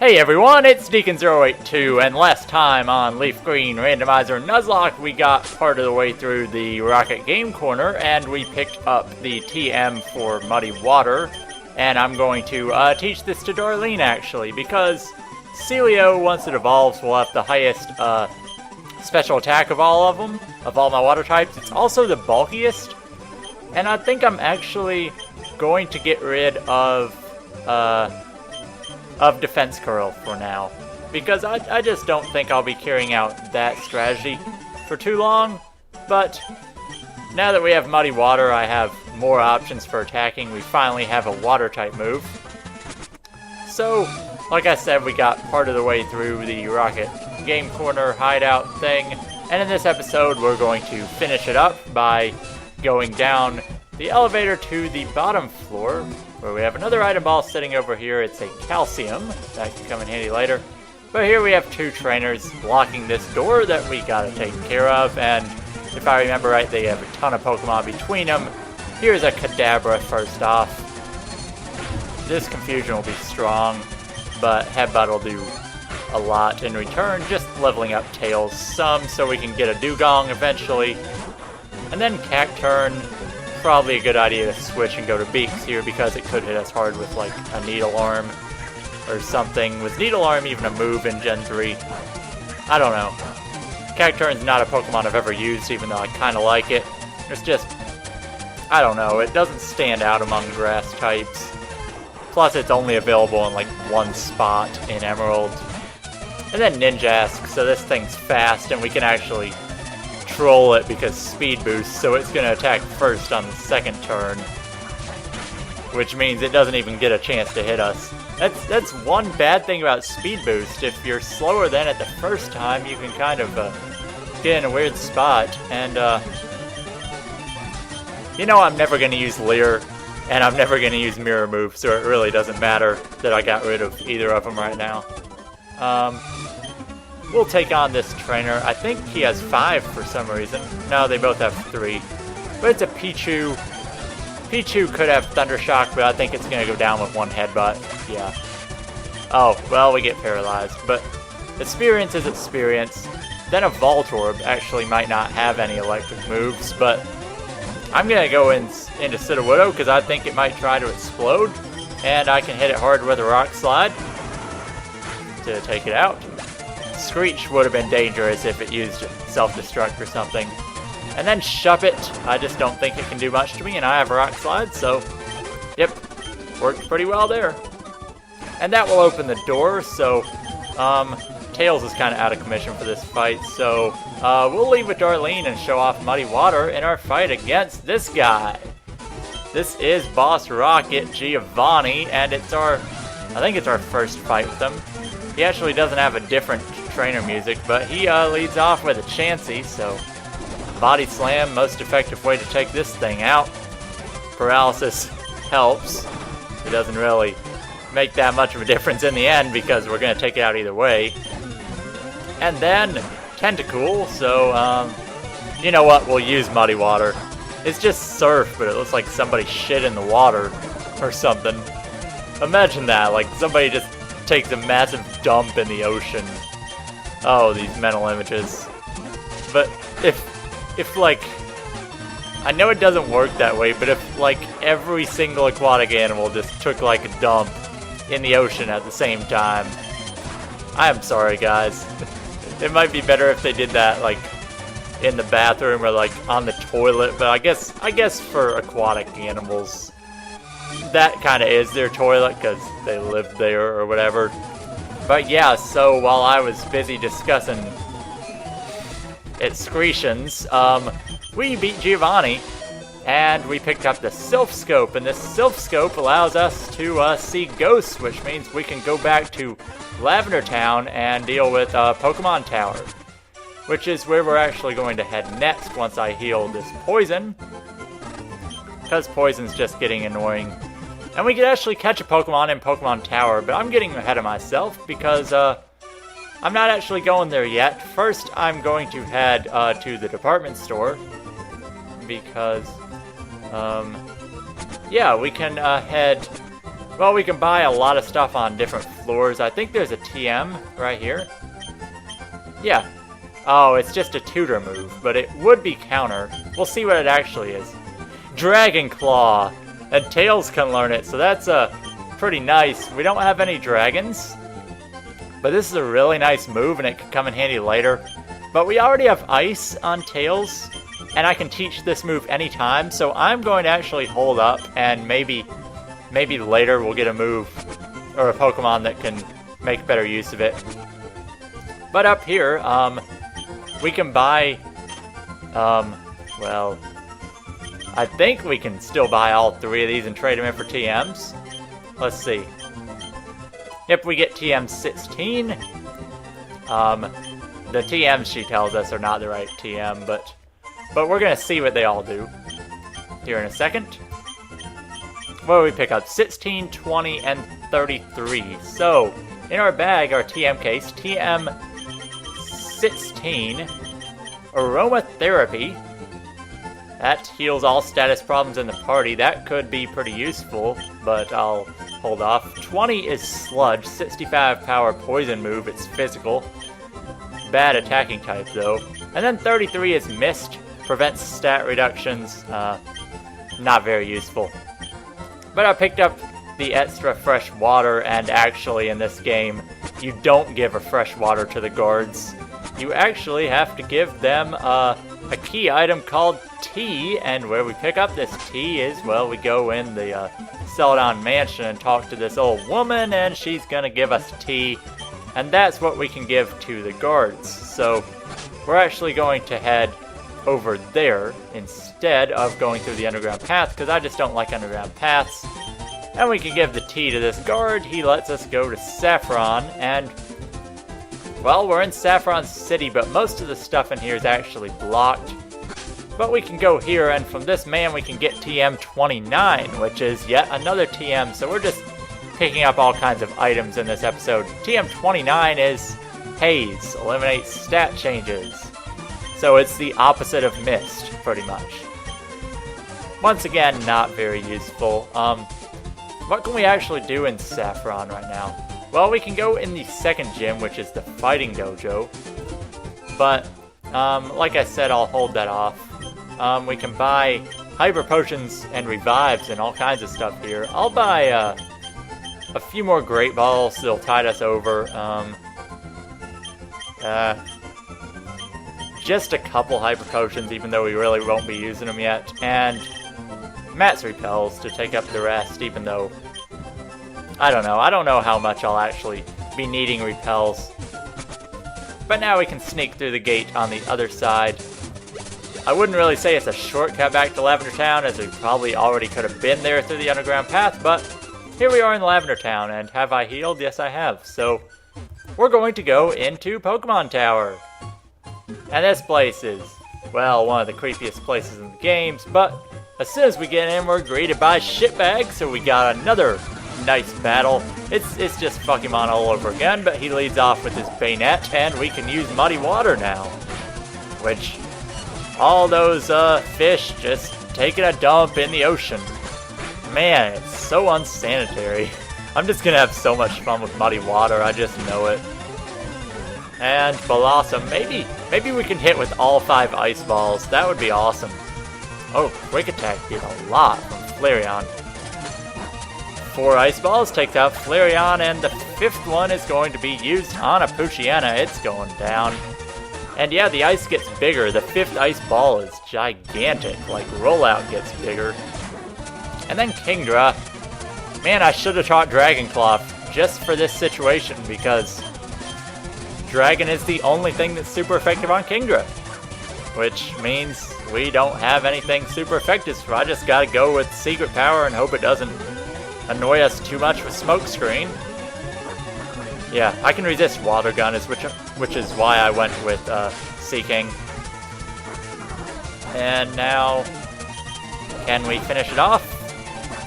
Hey everyone, it's Deacon082, and last time on LeafGreen Randomizer Nuzlocke, we got part of the way through the Rocket Game Corner, and we picked up the TM for Muddy Water, and I'm going to teach this to Darlene, actually, because Celio, once it evolves, will have the highest special attack of all of them, of all my water types. It's also the bulkiest, and I think I'm actually going to get rid of Defense Curl for now, because I just don't think I'll be carrying out that strategy for too long. But now that we have Muddy Water, I have more options for attacking. We finally have a water type move. So, like I said, we got part of the way through the Rocket Game Corner hideout thing, and in this episode we're going to finish it up by going down the elevator to the bottom floor, where we have another item ball sitting over here. It's a calcium. That can come in handy later. But here we have two trainers blocking this door that we gotta take care of, and if I remember right, they have a ton of Pokemon between them. Here's a Kadabra first off. This Confusion will be strong, but Headbutt will do a lot in return, just leveling up Tails some so we can get a Dugong eventually. And then Cacturn. Probably a good idea to switch and go to Beaks here, because it could hit us hard with like a Needle Arm or something. Was Needle Arm even a move in Gen 3? I don't know. Cacturn's not a Pokemon I've ever used, even though I kind of like it. It's just, I don't know, it doesn't stand out among grass types. Plus it's only available in like one spot in Emerald. And then Ninjask, so this thing's fast and we can actually troll it because speed boost, so it's going to attack first on the second turn, which means it doesn't even get a chance to hit us. That's one bad thing about speed boost. If you're slower than it the first time, you can kind of get in a weird spot. And you know, I'm never going to use Leer, and I'm never going to use Mirror Move, so it really doesn't matter that I got rid of either of them right now. We'll take on this trainer. I think he has 5 for some reason. No, they both have 3. But it's a Pichu. Pichu could have Thunder Shock, but I think it's going to go down with one Headbutt. Yeah. Oh, well, we get paralyzed. But Experience is Experience. Then a Voltorb actually might not have any electric moves, but I'm going to go into Sudowoodo because I think it might try to explode. And I can hit it hard with a Rock Slide to take it out. Screech would have been dangerous if it used self-destruct or something. And then Shuppet, I just don't think it can do much to me, and I have a Rock Slide, so yep, worked pretty well there. And that will open the door, so Tails is kind of out of commission for this fight, so we'll leave with Darlene and show off Muddy Water in our fight against this guy. This is Boss Rocket Giovanni, and I think it's our first fight with him. He actually doesn't have a different trainer music, but he leads off with a Chansey, so Body Slam, most effective way to take this thing out. Paralysis helps. It doesn't really make that much of a difference in the end because we're going to take it out either way. And then Tentacool, so you know what, we'll use Muddy Water. It's just surf, but it looks like somebody shit in the water or something. Imagine that, like somebody just takes a massive dump in the ocean. Oh, these mental images. But if like, I know it doesn't work that way, but if like every single aquatic animal just took like a dump in the ocean at the same time, I am sorry guys. It might be better if they did that like in the bathroom or like on the toilet, but I guess for aquatic animals, that kind of is their toilet because they live there or whatever. But yeah, so while I was busy discussing excretions, we beat Giovanni, and we picked up the Sylph Scope, and this Sylph Scope allows us to see ghosts, which means we can go back to Lavender Town and deal with Pokemon Tower, which is where we're actually going to head next once I heal this poison, because poison's just getting annoying. And we could actually catch a Pokemon in Pokemon Tower, but I'm getting ahead of myself because I'm not actually going there yet. First, I'm going to head to the department store because, yeah, we can head Well, we can buy a lot of stuff on different floors. I think there's a TM right here. Yeah. Oh, it's just a tutor move, but it would be counter. We'll see what it actually is. Dragon Claw! And Tails can learn it, so that's pretty nice. We don't have any dragons, but this is a really nice move, and it could come in handy later. But we already have Ice on Tails, and I can teach this move anytime, so I'm going to actually hold up, and maybe later we'll get a move or a Pokemon that can make better use of it. But up here, we can buy, well, I think we can still buy all 3 of these and trade them in for TMs. Let's see. If we get TM 16, the TMs she tells us are not the right TM, but we're gonna see what they all do here in a second. What do we pick up? 16, 20, and 33. So, in our bag, our TM case, TM 16, Aromatherapy. That heals all status problems in the party. That could be pretty useful, but I'll hold off. 20 is Sludge, 65 power poison move, it's physical. Bad attacking type though. And then 33 is Mist, prevents stat reductions, not very useful. But I picked up the extra fresh water, and actually in this game, you don't give a fresh water to the guards. You actually have to give them a key item called tea, and where we pick up this tea is, well, we go in the Celadon Mansion and talk to this old woman, and she's gonna give us tea, and that's what we can give to the guards. So we're actually going to head over there instead of going through the underground path, because I just don't like underground paths. And we can give the tea to this guard. He lets us go to Saffron, and well, we're in Saffron City, but most of the stuff in here is actually blocked. But we can go here, and from this man we can get TM39, which is yet another TM, so we're just picking up all kinds of items in this episode. TM29 is Haze, eliminates stat changes. So it's the opposite of Mist, pretty much. Once again, not very useful. What can we actually do in Saffron right now? Well, we can go in the second gym, which is the Fighting Dojo. But, like I said, I'll hold that off. We can buy Hyper Potions and Revives and all kinds of stuff here. I'll buy a few more Great Balls, they'll tide us over. Just a couple Hyper Potions, even though we really won't be using them yet. And Matt's Repels to take up the rest, even though I don't know how much I'll actually be needing repels. But now we can sneak through the gate on the other side. I wouldn't really say it's a shortcut back to Lavender Town, as we probably already could have been there through the underground path, but here we are in Lavender Town, and have I healed? Yes, I have. So we're going to go into Pokemon Tower. And this place is, well, one of the creepiest places in the games, but as soon as we get in, we're greeted by Shitbag, so we got another nice battle. It's just Pokemon all over again, but he leads off with his Bayonet, and we can use Muddy Water now. Which, all those fish just taking a dump in the ocean. Man, it's so unsanitary. I'm just gonna have so much fun with Muddy Water, I just know it. And Blossom, maybe we can hit with all 5 Ice Balls. That would be awesome. Oh, Quick Attack did a lot from Flareon. 4 Ice Balls takes out Flareon, and the 5th one is going to be used on a Poochyena. It's going down. And yeah, the ice gets bigger. The 5th Ice Ball is gigantic, like Rollout gets bigger. And then Kingdra. Man, I should have taught Dragon Claw just for this situation, because Dragon is the only thing that's super effective on Kingdra. Which means we don't have anything super effective, so I just gotta go with Secret Power and hope it doesn't annoy us too much with Smokescreen. Yeah, I can resist Water Gun, which is why I went with Seaking. And now, can we finish it off?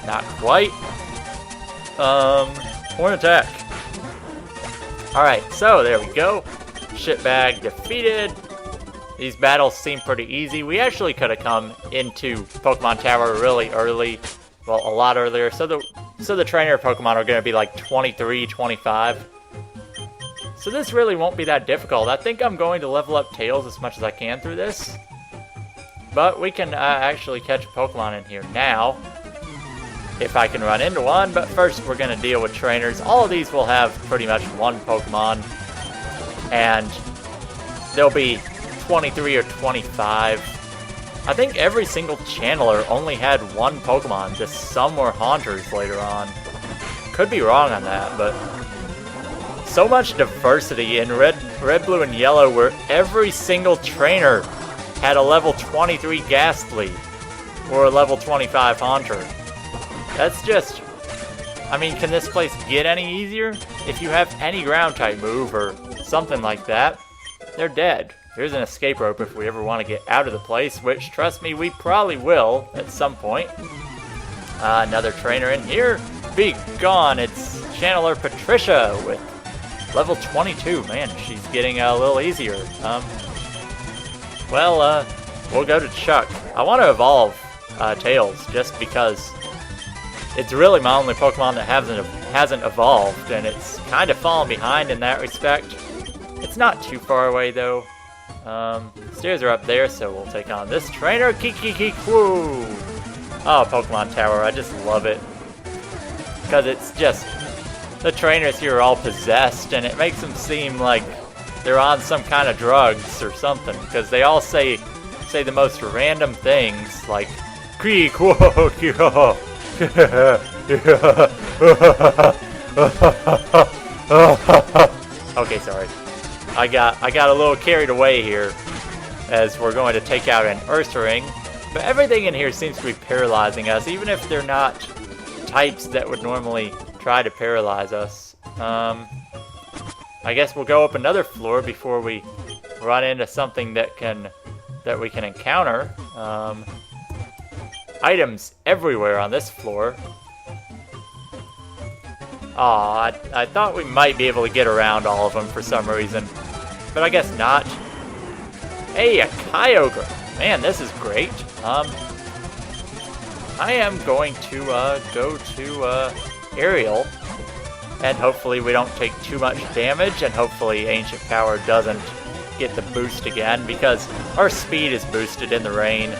Not quite. Horn Attack. Alright, so there we go. Shitbag defeated. These battles seem pretty easy. We actually could have come into Pokemon Tower really early. Well, a lot earlier. So So the trainer Pokemon are going to be like 23, 25. So this really won't be that difficult. I think I'm going to level up Tails as much as I can through this. But we can actually catch a Pokemon in here now, if I can run into one. But first we're going to deal with trainers. All of these will have pretty much one Pokemon, and they'll be 23 or 25. I think every single channeler only had one Pokemon, just some were Haunters later on. Could be wrong on that, but so much diversity in red, blue, and yellow, where every single trainer had a level 23 Ghastly or a level 25 Haunter. That's just, I mean, can this place get any easier? If you have any ground type move or something like that, they're dead. There's an escape rope if we ever want to get out of the place, which, trust me, we probably will at some point. Another trainer in here. Be gone. It's Channeler Patricia with level 22. Man, she's getting a little easier. We'll go to Chuck. I want to evolve Tails just because it's really my only Pokemon that hasn't evolved, and it's kind of fallen behind in that respect. It's not too far away, though. Stairs are up there, so we'll take on this trainer, Kiki-Kiki-Kwoo! Oh, Pokemon Tower, I just love it. Because it's just, the trainers here are all possessed, and it makes them seem like they're on some kind of drugs or something, because they all say the most random things, like, Kiki-Kwoo! Okay, sorry. I got a little carried away here as we're going to take out an Ursaring, but everything in here seems to be paralyzing us, even if they're not types that would normally try to paralyze us. I guess we'll go up another floor before we run into something that we can encounter. Items everywhere on this floor. Aw, I thought we might be able to get around all of them for some reason. But I guess not. Hey, a Kyogre! Man, this is great. I am going to go to Aerial, and hopefully we don't take too much damage, and hopefully Ancient Power doesn't get the boost again, because our speed is boosted in the rain.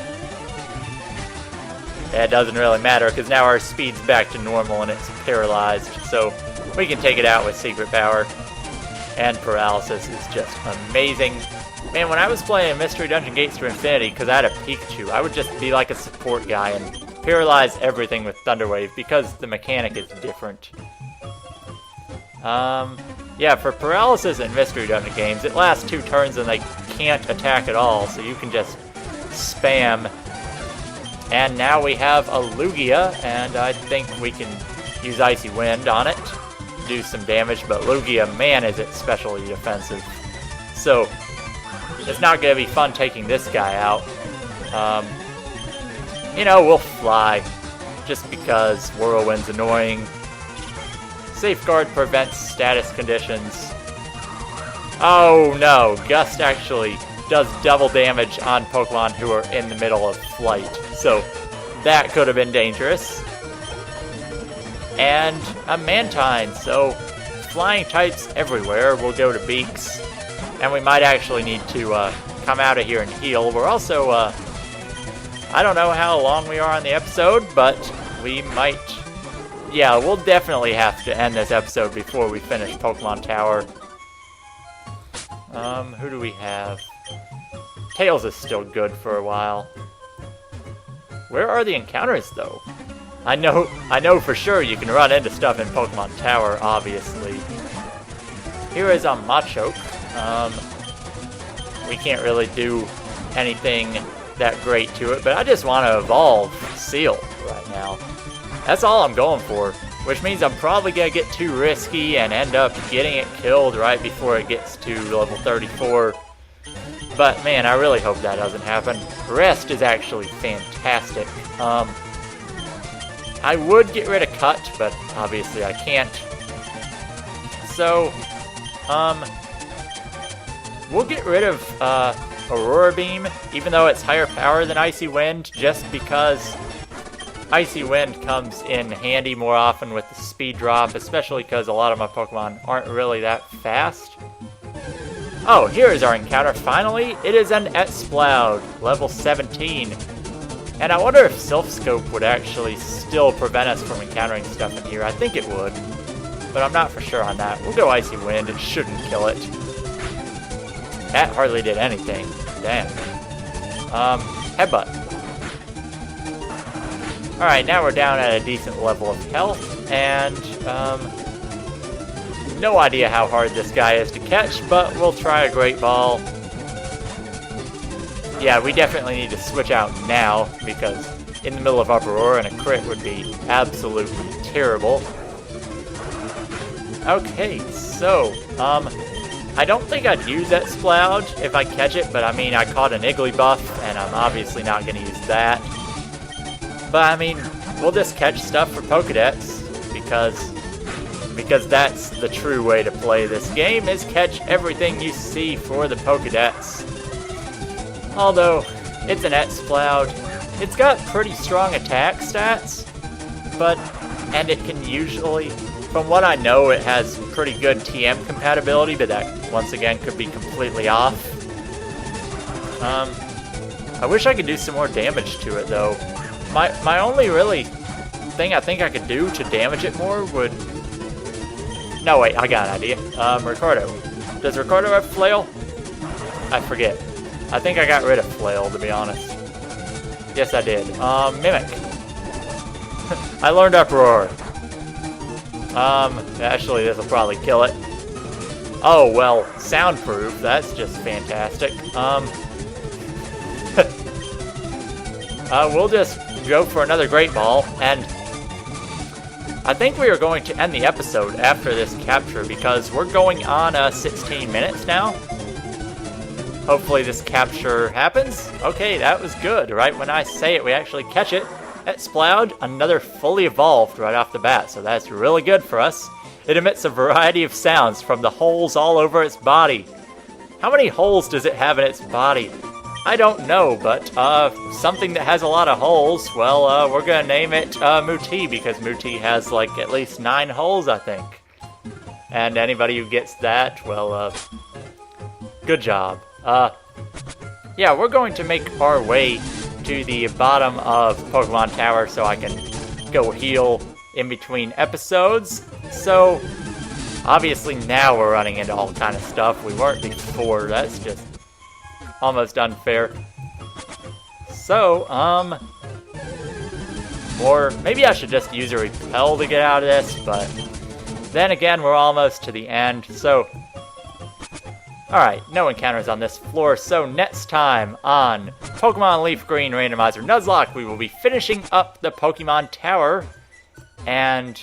It doesn't really matter, because now our speed's back to normal and it's paralyzed, so we can take it out with Secret Power. And Paralysis is just amazing. Man, when I was playing Mystery Dungeon Gates to Infinity, because I had a Pikachu, I would just be like a support guy and paralyze everything with Thunder Wave, because the mechanic is different. Yeah, for Paralysis in Mystery Dungeon games, it lasts 2 turns and they can't attack at all, so you can just spam. And now we have a Lugia, and I think we can use Icy Wind on it, do some damage, but Lugia, man, is it specially defensive. So, it's not going to be fun taking this guy out. You know, we'll fly, just because Whirlwind's annoying. Safeguard prevents status conditions. Oh no, Gust actually does double damage on Pokemon who are in the middle of flight. So that could have been dangerous. And a Mantine, so flying types everywhere. We'll go to Beaks. And we might actually need to come out of here and heal. We're also, I don't know how long we are on the episode, but we might... Yeah, we'll definitely have to end this episode before we finish Pokemon Tower. Who do we have? Tails is still good for a while. Where are the encounters, though? I know for sure you can run into stuff in Pokemon Tower, obviously. Here is a Machoke. We can't really do anything that great to it, but I just want to evolve Seal right now. That's all I'm going for, which means I'm probably going to get too risky and end up getting it killed right before it gets to level 34. But man, I really hope that doesn't happen. Rest is actually fantastic. I would get rid of Cut, but obviously I can't. So, we'll get rid of Aurora Beam, even though it's higher power than Icy Wind, just because Icy Wind comes in handy more often with the speed drop, especially because a lot of my Pokemon aren't really that fast. Oh, here is our encounter finally. It is an Exploud, level 17. And I wonder if Silph Scope would actually still prevent us from encountering stuff in here. I think it would, but I'm not for sure on that. We'll go Icy Wind. It shouldn't kill it. That hardly did anything. Damn. Headbutt. Alright, now we're down at a decent level of health, and no idea how hard this guy is to catch, but we'll try a Great Ball. Yeah, we definitely need to switch out now, because in the middle of Upper Aurora and a crit would be absolutely terrible. Okay, so, I don't think I'd use that Exploud if I catch it, but I mean, I caught an Igglybuff, and I'm obviously not going to use that. But I mean, we'll just catch stuff for Pokedex, because that's the true way to play this game, is catch everything you see for the Pokedex. Although, it's an Exploud. It's got pretty strong attack stats, and it can usually, from what I know, it has pretty good TM compatibility, but that, once again, could be completely off. I wish I could do some more damage to it, though. My only really thing I think I could do to damage it more would... No, wait, I got an idea. Ricardo. Does Ricardo have Flail? I forget. I think I got rid of Flail, to be honest. Yes, I did. Mimic. I learned Uproar. Actually, this will probably kill it. Oh, well, soundproof. That's just fantastic. We'll just go for another Great Ball, and I think we are going to end the episode after this capture because we're going on 16 minutes now. Hopefully this capture happens. Okay, that was good. Right when I say it, we actually catch it. Exploud, another fully evolved right off the bat, so that's really good for us. It emits a variety of sounds from the holes all over its body. How many holes does it have in its body? I don't know, but something that has a lot of holes, well, we're gonna name it Muti, because Muti has like at least 9 holes, I think. And anybody who gets that, well, good job. Yeah, we're going to make our way to the bottom of Pokemon Tower so I can go heal in between episodes. So, obviously now we're running into all kind of stuff we weren't before. That's just almost unfair. So, or maybe I should just use a Repel to get out of this, but then again, we're almost to the end, so... Alright, no encounters on this floor, so next time on Pokemon LeafGreen Randomizer Nuzlocke, we will be finishing up the Pokemon Tower and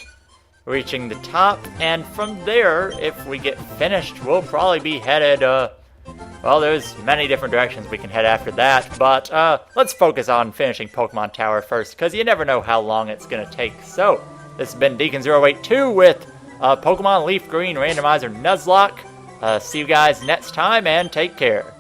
reaching the top, and from there, if we get finished, we'll probably be headed, well, there's many different directions we can head after that, but let's focus on finishing Pokemon Tower first, because you never know how long it's going to take. So, this has been Deacon082 with Pokemon LeafGreen Randomizer Nuzlocke. See you guys next time, and take care.